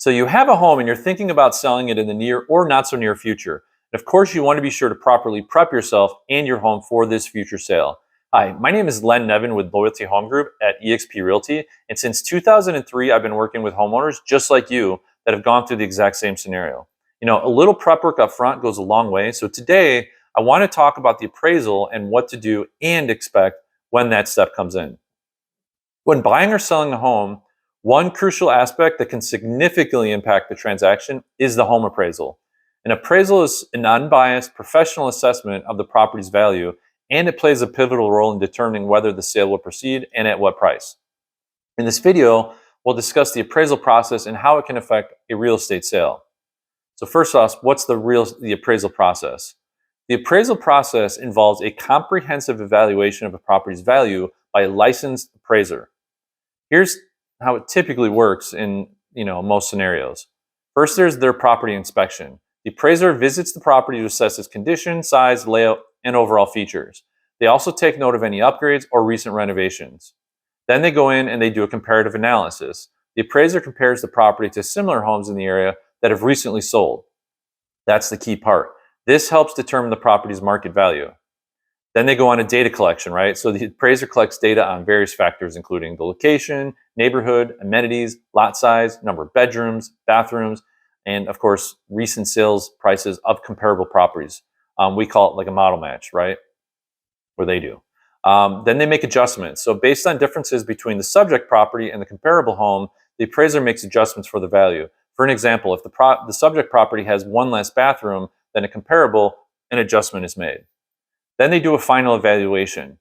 So you have a home and you're thinking about selling it in the near or not so near future. And of course, you want to be sure to properly prep yourself and your home for this future sale. Hi, my name is Len Nevin with Loyalty Home Group at eXp Realty. And since 2003, I've been working with homeowners just like you that have gone through the exact same scenario. A little prep work up front goes a long way. So today, I want to talk about the appraisal and what to do and expect when that step comes in. When buying or selling a home, one crucial aspect that can significantly impact the transaction is the home appraisal. An appraisal is an unbiased professional assessment of the property's value, and it plays a pivotal role in determining whether the sale will proceed and at what price. In this video, we'll discuss the appraisal process and how it can affect a real estate sale. So first off, what's the appraisal process? The appraisal process involves a comprehensive evaluation of a property's value by a licensed appraiser. Here's how it typically works in most scenarios. First, there's their property inspection. The appraiser visits the property to assess its condition, size, layout, and overall features. They also take note of any upgrades or recent renovations. Then they go in and they do a comparative analysis. The appraiser compares the property to similar homes in the area that have recently sold. That's the key part. This helps determine the property's market value. Then they go on a data collection, right? So the appraiser collects data on various factors, including the location, neighborhood, amenities, lot size, number of bedrooms, bathrooms, and of course, recent sales prices of comparable properties. We call it like a model match, right? Or they do. Then they make adjustments. So based on differences between the subject property and the comparable home, the appraiser makes adjustments for the value. For an example, if the subject property has one less bathroom than a comparable, an adjustment is made. Then they do a final valuation.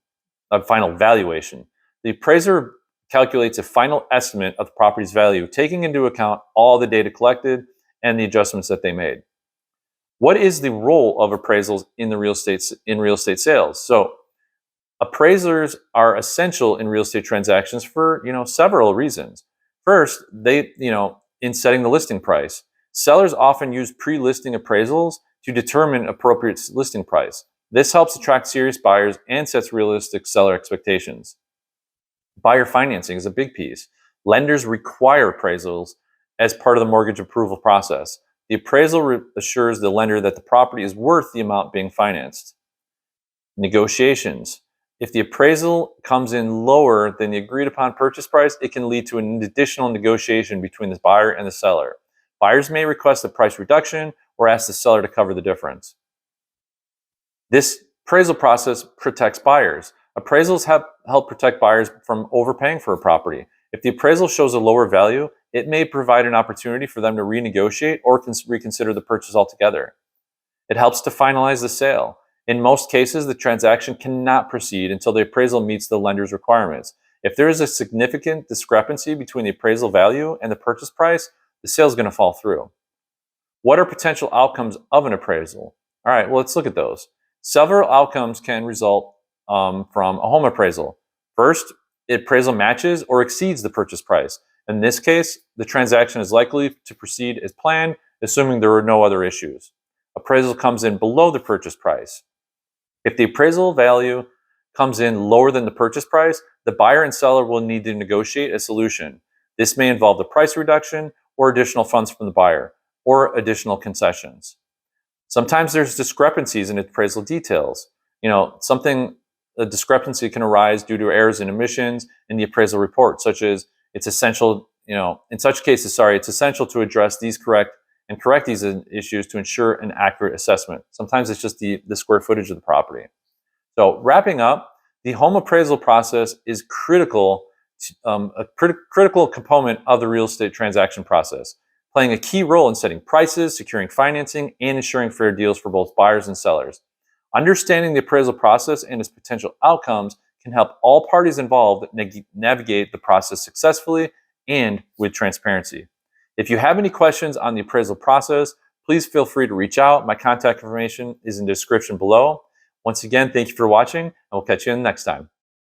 The appraiser calculates a final estimate of the property's value, taking into account all the data collected and the adjustments that they made. What is the role of appraisals in real estate sales? So, appraisers are essential in real estate transactions for several reasons. First, in setting the listing price, sellers often use pre-listing appraisals to determine appropriate listing price. This helps attract serious buyers and sets realistic seller expectations. Buyer financing is a big piece. Lenders require appraisals as part of the mortgage approval process. The appraisal assures the lender that the property is worth the amount being financed. Negotiations. If the appraisal comes in lower than the agreed upon purchase price, it can lead to an additional negotiation between the buyer and the seller. Buyers may request a price reduction or ask the seller to cover the difference. This appraisal process protects buyers. Appraisals help protect buyers from overpaying for a property. If the appraisal shows a lower value, it may provide an opportunity for them to renegotiate or reconsider the purchase altogether. It helps to finalize the sale. In most cases, the transaction cannot proceed until the appraisal meets the lender's requirements. If there is a significant discrepancy between the appraisal value and the purchase price, the sale is going to fall through. What are potential outcomes of an appraisal? All right, well, let's look at those. Several outcomes can result from a home appraisal. First, the appraisal matches or exceeds the purchase price. In this case, the transaction is likely to proceed as planned, assuming there are no other issues. Appraisal comes in below the purchase price. If the appraisal value comes in lower than the purchase price, the buyer and seller will need to negotiate a solution. This may involve a price reduction or additional funds from the buyer or additional concessions. Sometimes there's discrepancies in appraisal details. A discrepancy can arise due to errors in omissions in the appraisal report, such as it's essential to address these correct these issues to ensure an accurate assessment. Sometimes it's just the square footage of the property. So wrapping up, the home appraisal process is critical component of the real estate transaction process, playing a key role in setting prices, securing financing, and ensuring fair deals for both buyers and sellers. Understanding the appraisal process and its potential outcomes can help all parties involved navigate the process successfully and with transparency. If you have any questions on the appraisal process, please feel free to reach out. My contact information is in the description below. Once again, thank you for watching, and we'll catch you in the next time.